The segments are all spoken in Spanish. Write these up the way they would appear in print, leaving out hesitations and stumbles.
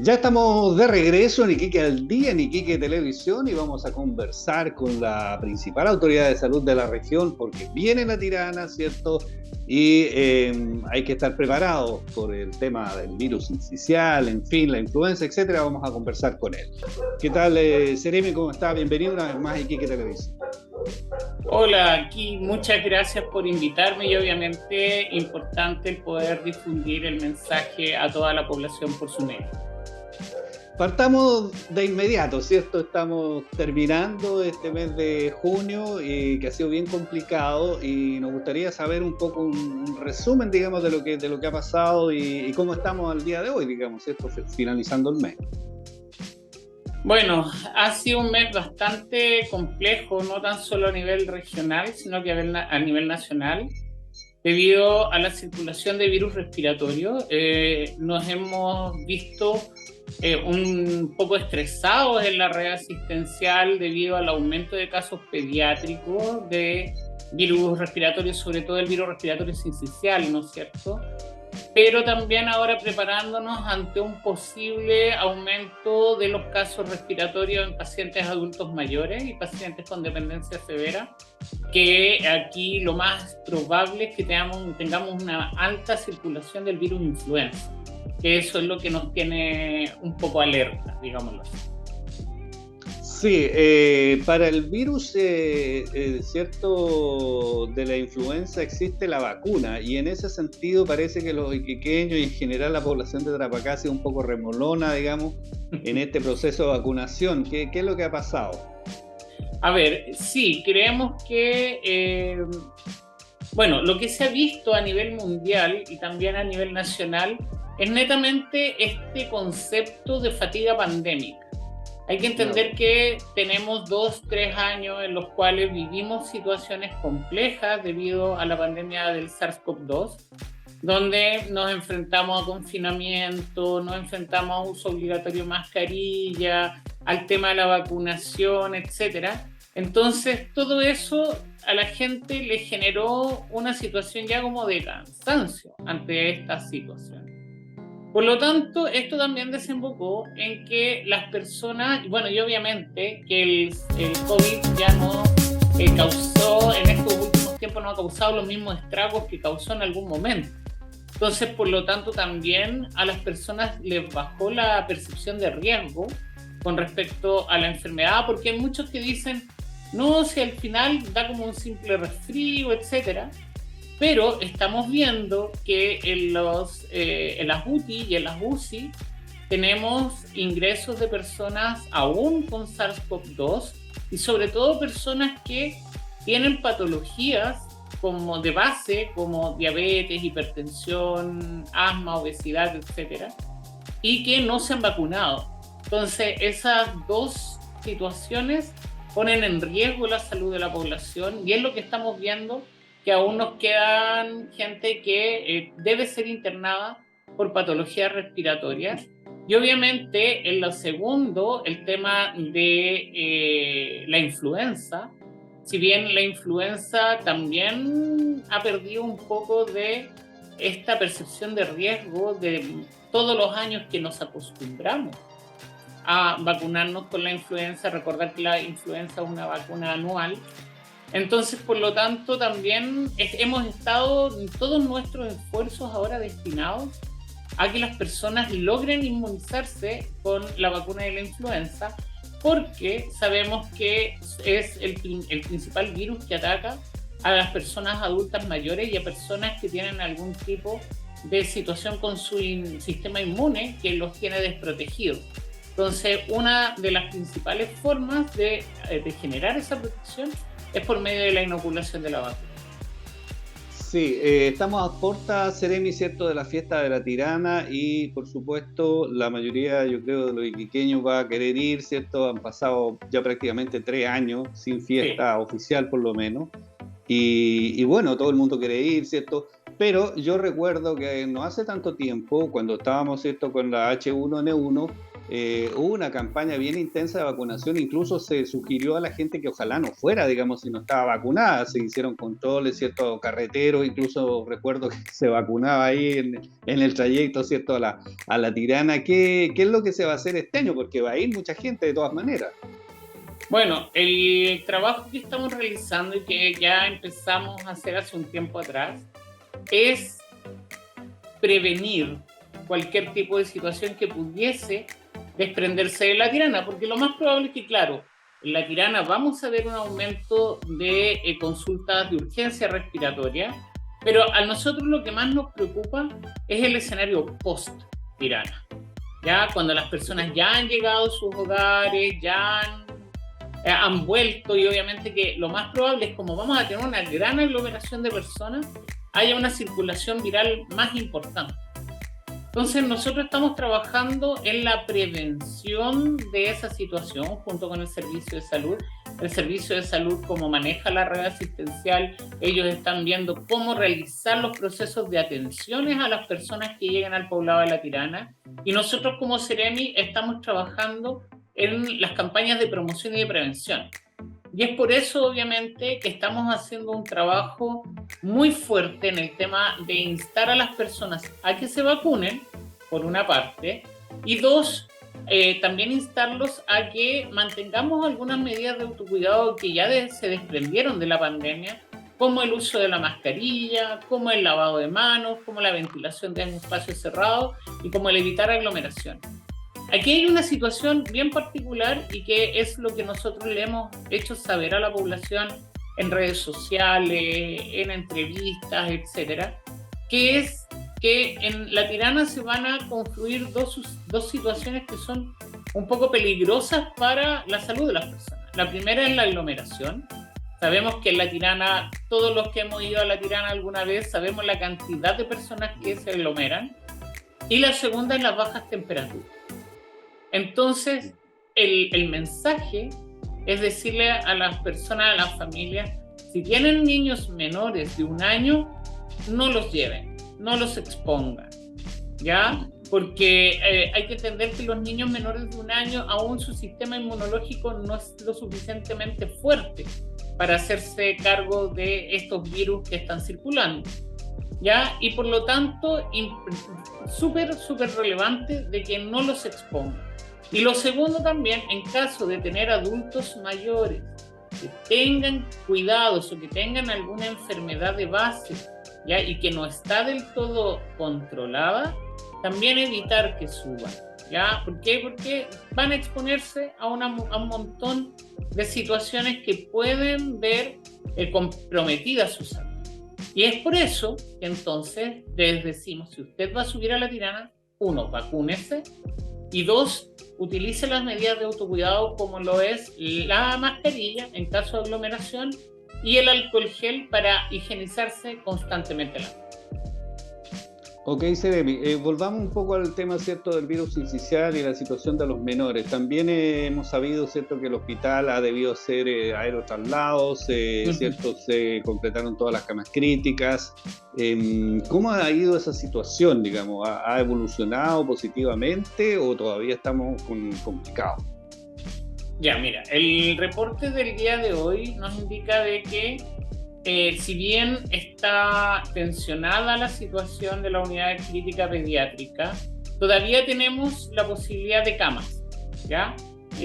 Ya estamos de regreso en Iquique al Día, en Iquique Televisión, y vamos a conversar con la principal autoridad de salud de la región, porque viene la Tirana, ¿cierto? Y hay que estar preparados por el tema del virus incisional, en fin, la influenza, etcétera. Vamos a conversar con él. ¿Qué tal, Seremi? ¿Cómo está? Bienvenido una vez más a Iquique Televisión. Hola, aquí muchas gracias por invitarme y obviamente importante el poder difundir el mensaje a toda la población por su medio. Partamos de inmediato, ¿cierto? Estamos terminando este mes de junio, que ha sido bien complicado, y nos gustaría saber un poco un resumen, digamos, de lo que ha pasado y cómo estamos al día de hoy, digamos, ¿cierto? Finalizando el mes. Bueno, ha sido un mes bastante complejo, no tan solo a nivel regional, sino que a nivel nacional, debido a la circulación de virus respiratorios. Nos hemos visto un poco estresados en la red asistencial debido al aumento de casos pediátricos de virus respiratorios, sobre todo el virus respiratorio sincicial, ¿no es cierto? Pero también ahora preparándonos ante un posible aumento de los casos respiratorios en pacientes adultos mayores y pacientes con dependencia severa, que aquí lo más probable es que tengamos una alta circulación del virus influenza, que eso es lo que nos tiene un poco alerta, digámoslo así. Sí, para el virus, cierto, de la influenza existe la vacuna, y en ese sentido parece que los iquiqueños y en general la población de Tarapacá ha sido un poco remolona, digamos, en este proceso de vacunación. ¿Qué es lo que ha pasado? A ver, sí, creemos que, bueno, lo que se ha visto a nivel mundial y también a nivel nacional es netamente este concepto de fatiga pandémica. Hay que entender que tenemos 2-3 años en los cuales vivimos situaciones complejas debido a la pandemia del SARS-CoV-2, donde nos enfrentamos a confinamiento, nos enfrentamos a uso obligatorio de mascarilla, al tema de la vacunación, etcétera. Entonces, todo eso a la gente le generó una situación ya como de cansancio ante esta situación. Por lo tanto, esto también desembocó en que las personas, bueno, y obviamente que el COVID ya no causó, en estos últimos tiempos no ha causado los mismos estragos que causó en algún momento. Entonces, por lo tanto, también a las personas les bajó la percepción de riesgo con respecto a la enfermedad, porque hay muchos que dicen, no, si al final da como un simple resfrío, etcétera. Pero estamos viendo que en las UTI y en las UCI tenemos ingresos de personas aún con SARS-CoV-2 y sobre todo personas que tienen patologías como de base, como diabetes, hipertensión, asma, obesidad, etcétera, y que no se han vacunado. Entonces, esas dos situaciones ponen en riesgo la salud de la población y es lo que estamos viendo, que aún nos quedan gente que debe ser internada por patologías respiratorias. Y obviamente en lo segundo, el tema de la influenza, si bien la influenza también ha perdido un poco de esta percepción de riesgo de todos los años que nos acostumbramos a vacunarnos con la influenza, recordar que la influenza es una vacuna anual. Entonces, por lo tanto, también hemos estado todos nuestros esfuerzos ahora destinados a que las personas logren inmunizarse con la vacuna de la influenza, porque sabemos que es el principal virus que ataca a las personas adultas mayores y a personas que tienen algún tipo de situación con su sistema inmune que los tiene desprotegidos. Entonces, una de las principales formas de generar esa protección es por medio de la inoculación de la vacuna. Sí, estamos a puertas, Seremi, ¿cierto?, de la fiesta de la Tirana, y por supuesto la mayoría, yo creo, de los iquiqueños va a querer ir, ¿cierto? Han pasado ya prácticamente 3 años sin fiesta oficial, por lo menos, y bueno, todo el mundo quiere ir, ¿cierto? Pero yo recuerdo que no hace tanto tiempo, cuando estábamos, ¿cierto?, con la H1N1, hubo una campaña bien intensa de vacunación, incluso se sugirió a la gente que ojalá no fuera, digamos, si no estaba vacunada, se hicieron controles, ciertos carreteros, incluso recuerdo que se vacunaba ahí en el trayecto, ¿cierto?, a la Tirana. ¿Qué es lo que se va a hacer este año? Porque va a ir mucha gente de todas maneras. Bueno, el trabajo que estamos realizando y que ya empezamos a hacer hace un tiempo atrás es prevenir cualquier tipo de situación que pudiese desprenderse de la Tirana, porque lo más probable es que, claro, en la Tirana vamos a ver un aumento de consultas de urgencia respiratoria, pero a nosotros lo que más nos preocupa es el escenario post-Tirana. Ya cuando las personas ya han llegado a sus hogares, ya han vuelto, y obviamente que lo más probable es, como vamos a tener una gran aglomeración de personas, haya una circulación viral más importante. Entonces nosotros estamos trabajando en la prevención de esa situación junto con el servicio de salud. El servicio de salud, como maneja la red asistencial, ellos están viendo cómo realizar los procesos de atenciones a las personas que llegan al poblado de La Tirana, y nosotros como Ceremi estamos trabajando en las campañas de promoción y de prevención. Y es por eso, obviamente, que estamos haciendo un trabajo muy fuerte en el tema de instar a las personas a que se vacunen, por una parte, y dos, también instarlos a que mantengamos algunas medidas de autocuidado que ya se desprendieron de la pandemia, como el uso de la mascarilla, como el lavado de manos, como la ventilación de espacios cerrados y como el evitar aglomeración. Aquí hay una situación bien particular y que es lo que nosotros le hemos hecho saber a la población en redes sociales, en entrevistas, etcétera, que es que en La Tirana se van a confluir dos situaciones que son un poco peligrosas para la salud de las personas. La primera es la aglomeración. Sabemos que en La Tirana, todos los que hemos ido a La Tirana alguna vez, sabemos la cantidad de personas que se aglomeran. Y la segunda es las bajas temperaturas. Entonces, el mensaje es decirle a las personas, a las familias, si tienen niños menores de 1 año, no los lleven, no los expongan, ¿ya? Porque hay que entender que los niños menores de 1 año, aún su sistema inmunológico no es lo suficientemente fuerte para hacerse cargo de estos virus que están circulando, ¿ya? Y por lo tanto, súper relevante de que no los expongan. Y lo segundo también, en caso de tener adultos mayores que tengan cuidados o que tengan alguna enfermedad de base, ¿ya? Y que no está del todo controlada, también evitar que suban, ¿ya? ¿Por qué? Porque van a exponerse a un montón de situaciones que pueden ver comprometida su salud. Y es por eso que entonces les decimos, si usted va a subir a La Tirana, 1, vacúnese, y 2, utilice las medidas de autocuidado como lo es la mascarilla en caso de aglomeración y el alcohol gel para higienizarse constantemente la mano. Ok, Ceremi, volvamos un poco al tema, ¿cierto?, del virus sincicial y la situación de los menores. También hemos sabido, ¿cierto?, que el hospital ha debido hacer aerotraslados, ¿cierto?, se completaron todas las camas críticas. ¿Cómo ha ido esa situación, digamos? ¿Ha evolucionado positivamente o todavía estamos complicados? Ya, mira, el reporte del día de hoy nos indica de que si bien está tensionada la situación de la unidad crítica pediátrica, todavía tenemos la posibilidad de camas, ¿ya?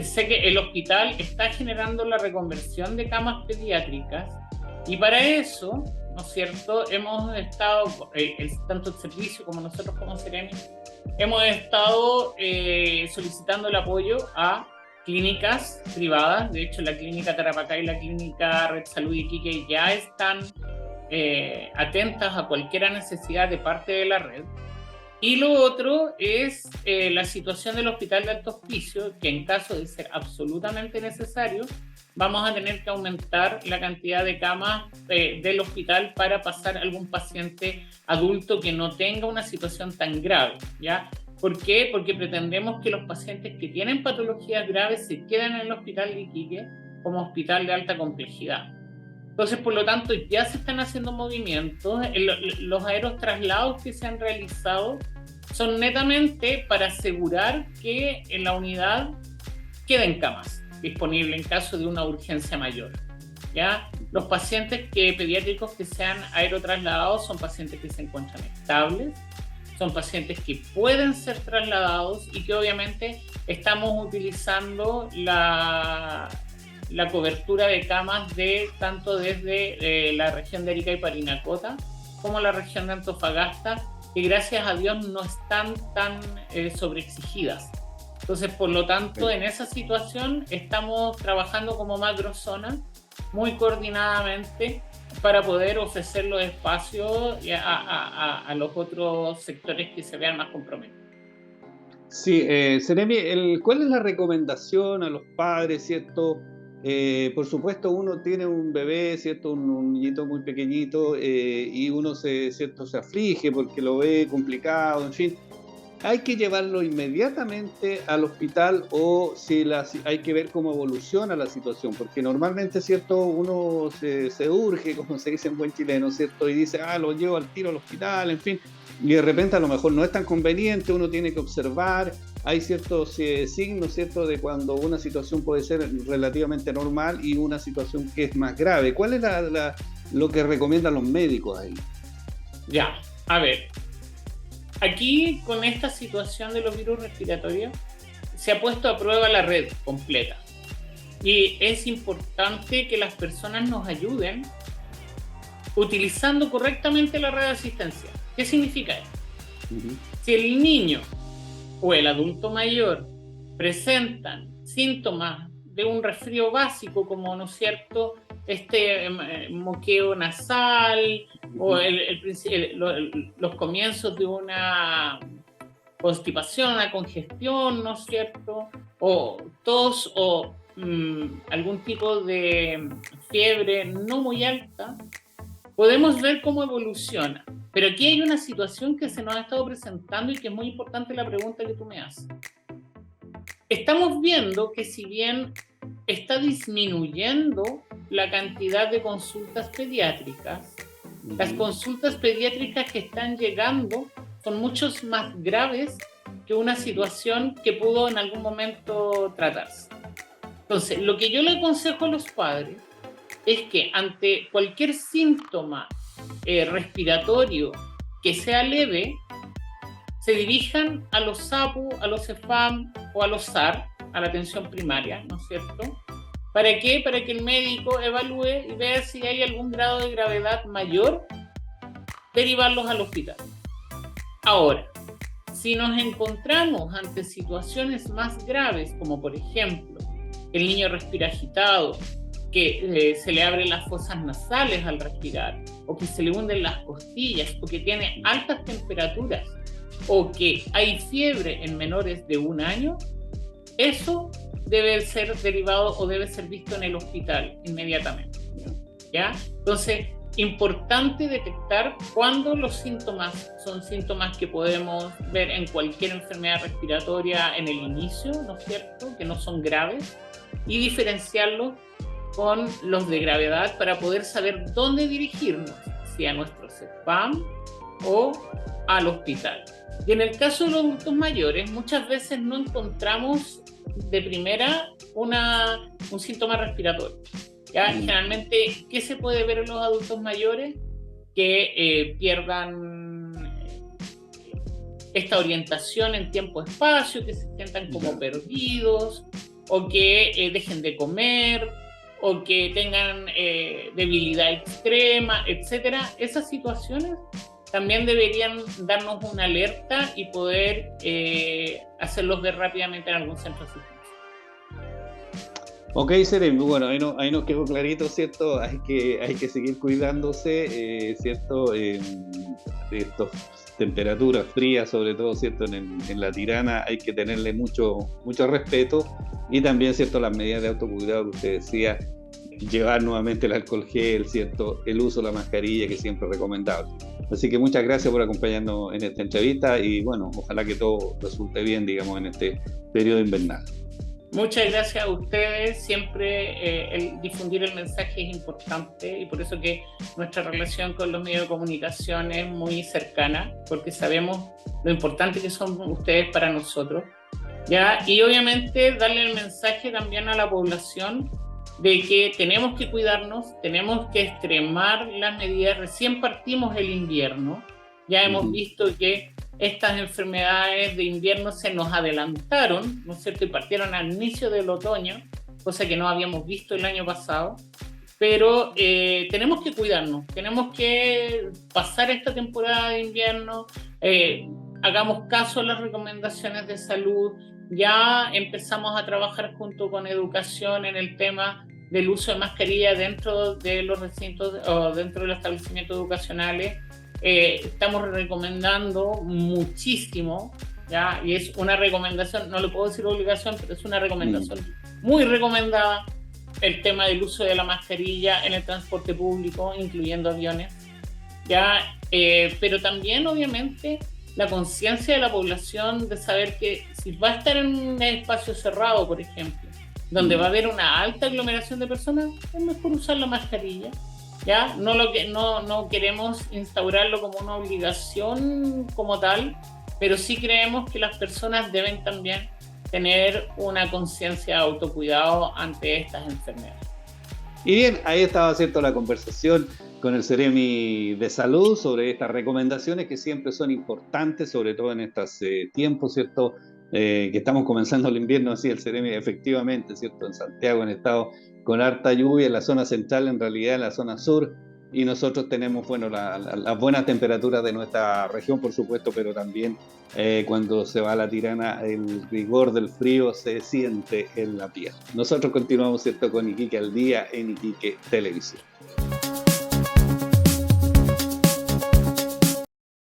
Sé que el hospital está generando la reconversión de camas pediátricas y para eso, ¿no es cierto?, hemos estado, tanto el servicio como nosotros como Ceremi, hemos estado solicitando el apoyo a clínicas privadas. De hecho, la clínica Tarapacá y la clínica Red Salud Iquique ya están atentas a cualquier necesidad de parte de la red. Y lo otro es la situación del hospital de alto hospicio, que en caso de ser absolutamente necesario, vamos a tener que aumentar la cantidad de camas del hospital para pasar a algún paciente adulto que no tenga una situación tan grave, ¿ya? ¿Por qué? Porque pretendemos que los pacientes que tienen patologías graves se queden en el hospital de Iquique como hospital de alta complejidad. Entonces, por lo tanto, ya se están haciendo movimientos. Los aerotraslados que se han realizado son netamente para asegurar que en la unidad queden camas disponibles en caso de una urgencia mayor. ¿Ya? Los pacientes pediátricos que sean aerotrasladados son pacientes que se encuentran estables, son pacientes que pueden ser trasladados y que obviamente estamos utilizando la cobertura de camas tanto desde la región de Arica y Parinacota como la región de Antofagasta, que gracias a Dios no están tan sobreexigidas. Entonces, por lo tanto, en esa situación estamos trabajando como macrozona muy coordinadamente para poder ofrecer los espacios a los otros sectores que se vean más comprometidos. Sí, Seremi, ¿cuál es la recomendación a los padres, cierto? Por supuesto, uno tiene un bebé, cierto, un niñito muy pequeñito, y uno cierto, se aflige porque lo ve complicado, en fin. ¿Hay que llevarlo inmediatamente al hospital o si hay que ver cómo evoluciona la situación? Porque normalmente, ¿cierto? Uno se urge, como se dice en buen chileno, ¿cierto? Y dice, lo llevo al tiro al hospital, en fin. Y de repente a lo mejor no es tan conveniente, uno tiene que observar. Hay ciertos signos, ¿cierto? De cuando una situación puede ser relativamente normal y una situación que es más grave. ¿Cuál es lo que recomiendan los médicos ahí? Ya, a ver. Aquí, con esta situación de los virus respiratorios, se ha puesto a prueba la red completa. Y es importante que las personas nos ayuden utilizando correctamente la red asistencial. ¿Qué significa esto? Si el niño o el adulto mayor presentan síntomas de un resfrío básico, como, ¿no es cierto?, moqueo nasal, o los comienzos de una constipación, una congestión, ¿no es cierto?, o tos, o algún tipo de fiebre no muy alta, podemos ver cómo evoluciona. Pero aquí hay una situación que se nos ha estado presentando y que es muy importante la pregunta que tú me haces. Estamos viendo que si bien está disminuyendo la cantidad de consultas pediátricas, las consultas pediátricas que están llegando son muchos más graves que una situación que pudo en algún momento tratarse. Entonces, lo que yo le aconsejo a los padres es que ante cualquier síntoma respiratorio que sea leve, se dirijan a los SAPU, a los EFAM o a los SAR, a la atención primaria, ¿no es cierto? ¿Para qué? Para que el médico evalúe y vea si hay algún grado de gravedad mayor, derivarlos al hospital. Ahora, si nos encontramos ante situaciones más graves, como por ejemplo, el niño respira agitado, que se le abren las fosas nasales al respirar, o que se le hunden las costillas, o que tiene altas temperaturas, o que hay fiebre en menores de 1 año, eso debe ser derivado o debe ser visto en el hospital inmediatamente. ¿Ya? Entonces, importante detectar cuando los síntomas son síntomas que podemos ver en cualquier enfermedad respiratoria en el inicio, ¿no es cierto?, que no son graves, y diferenciarlos con los de gravedad para poder saber dónde dirigirnos, si a nuestro CEPAM o al hospital. Y en el caso de los adultos mayores, muchas veces no encontramos de primera un síntoma respiratorio. ¿Ya? Generalmente, ¿qué se puede ver en los adultos mayores? Que pierdan esta orientación en tiempo-espacio, que se sientan como perdidos, o que dejen de comer, o que tengan debilidad extrema, etc. Esas situaciones también deberían darnos una alerta y poder hacerlos ver rápidamente en algún centro de asistencia. Ok, Seremi, bueno, ahí nos quedó clarito, ¿cierto? Hay que seguir cuidándose, ¿cierto? De estas temperaturas frías, sobre todo, ¿cierto? En la Tirana hay que tenerle mucho respeto, y también, ¿cierto? Las medidas de autocuidado que usted decía, llevar nuevamente el alcohol gel, ¿cierto? El uso de la mascarilla, que siempre es recomendable. Así que muchas gracias por acompañarnos en esta entrevista y bueno, ojalá que todo resulte bien, digamos, en este periodo invernal. Muchas gracias a ustedes. Siempre el difundir el mensaje es importante y por eso que nuestra relación con los medios de comunicación es muy cercana, porque sabemos lo importante que son ustedes para nosotros, ¿ya? Y obviamente darle el mensaje también a la población de que tenemos que cuidarnos, tenemos que extremar las medidas. Recién partimos el invierno, ya hemos visto que estas enfermedades de invierno se nos adelantaron, ¿no es cierto? Y partieron al inicio del otoño, cosa que no habíamos visto el año pasado. Pero tenemos que cuidarnos, tenemos que pasar esta temporada de invierno, hagamos caso a las recomendaciones de salud, ya empezamos a trabajar junto con educación en el tema del uso de mascarilla dentro de los recintos o dentro de los establecimientos educacionales. Estamos recomendando muchísimo, ¿ya? Y es una recomendación, no le puedo decir obligación, pero es una recomendación muy recomendada, el tema del uso de la mascarilla en el transporte público, incluyendo aviones, ¿ya? Pero también, obviamente, la conciencia de la población de saber que si va a estar en un espacio cerrado, por ejemplo, donde va a haber una alta aglomeración de personas, es mejor usar la mascarilla. ¿Ya? No queremos instaurarlo como una obligación como tal, pero sí creemos que las personas deben también tener una conciencia de autocuidado ante estas enfermedades. Y bien, ahí estaba, ¿cierto?, la conversación con el Ceremi de Salud sobre estas recomendaciones que siempre son importantes, sobre todo en estos tiempos, ¿cierto?, que estamos comenzando el invierno, así el Ceremi efectivamente, ¿cierto?, en Santiago han estado con harta lluvia, en la zona central, en realidad en la zona sur, y nosotros tenemos, bueno, las buenas temperaturas de nuestra región, por supuesto, pero también cuando se va a la Tirana, el rigor del frío se siente en la piel. Nosotros continuamos, ¿cierto?, con Iquique al Día en Iquique Televisión.